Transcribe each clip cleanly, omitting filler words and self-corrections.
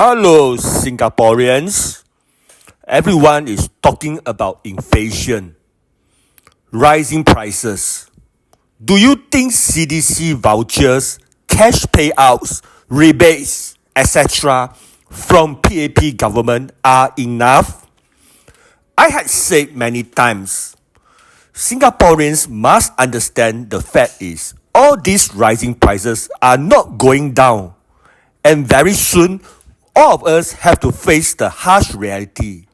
Hello, Singaporeans. Everyone is talking about inflation, rising prices. Do you think CDC vouchers, cash payouts, rebates, etc. from PAP government are enough? I had said many times, Singaporeans must understand the fact is all these rising prices are not going down, and very soon all of us have to face the harsh reality.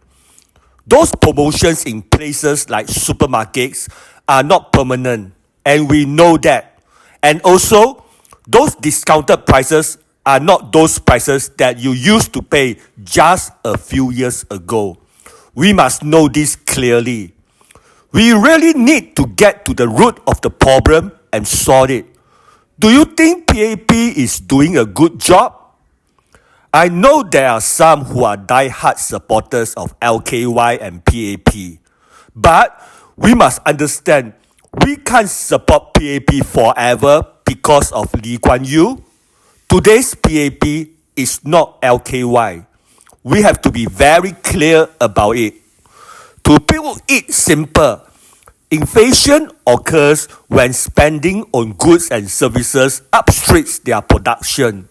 Those promotions in places like supermarkets are not permanent, and we know that. And also, those discounted prices are not those prices that you used to pay just a few years ago. We must know this clearly. We really need to get to the root of the problem and solve it. Do you think PAP is doing a good job? I know there are some who are die-hard supporters of LKY and PAP, but we must understand we can't support PAP forever because of Lee Kuan Yew. Today's PAP is not LKY. We have to be very clear about it. To put it simple, inflation occurs when spending on goods and services outstrips their production.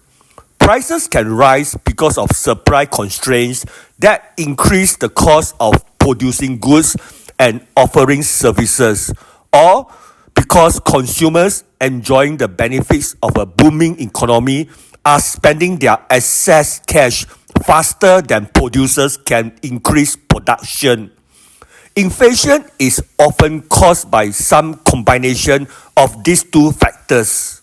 Prices can rise because of supply constraints that increase the cost of producing goods and offering services, or because consumers enjoying the benefits of a booming economy are spending their excess cash faster than producers can increase production. Inflation is often caused by some combination of these two factors.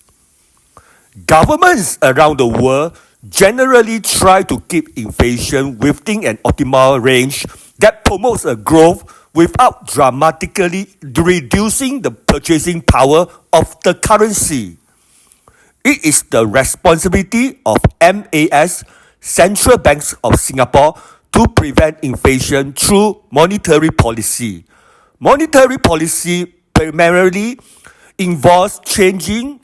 Governments around the world generally try to keep inflation within an optimal range that promotes a growth without dramatically reducing the purchasing power of the currency. It is the responsibility of MAS, Central Banks of Singapore, to prevent inflation through monetary policy. Monetary policy primarily involves changing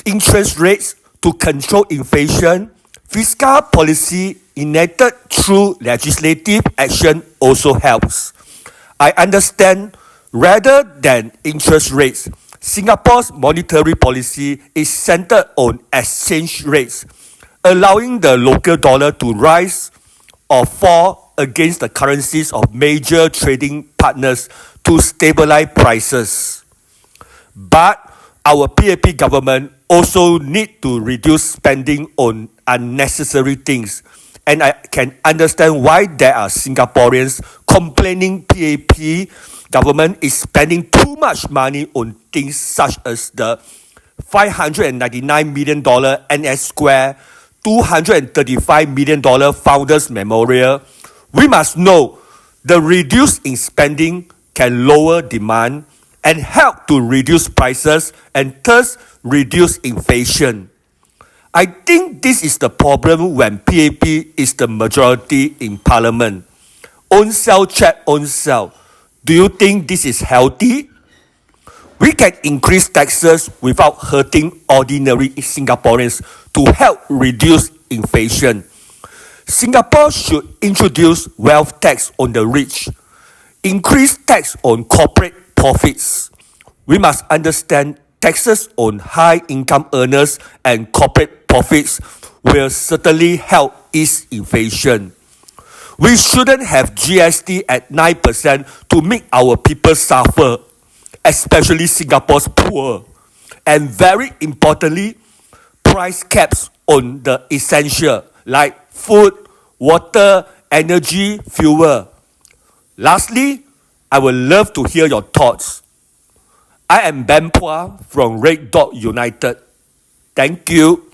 interest rates to control inflation. Fiscal policy enacted through legislative action also helps. I understand rather than interest rates, Singapore's monetary policy is centered on exchange rates, allowing the local dollar to rise or fall against the currencies of major trading partners to stabilize prices. But our PAP government also need to reduce spending on unnecessary things. And I can understand why there are Singaporeans complaining PAP government is spending too much money on things such as the $599 million NS Square, $235 million Founders Memorial. We must know the reduce in spending can lower demand and help to reduce prices and thus reduce inflation. I think this is the problem when PAP is the majority in parliament. Own self check own self. Do you think this is healthy? We can increase taxes without hurting ordinary Singaporeans to help reduce inflation. Singapore should introduce wealth tax on the rich, increase tax on corporate profits. We must understand taxes on high-income earners and corporate profits will certainly help ease inflation. We shouldn't have GST at 9% to make our people suffer, especially Singapore's poor. And very importantly, price caps on the essential like food, water, energy, fuel. Lastly, I would love to hear your thoughts. I am Puah from Red Dot United. Thank you.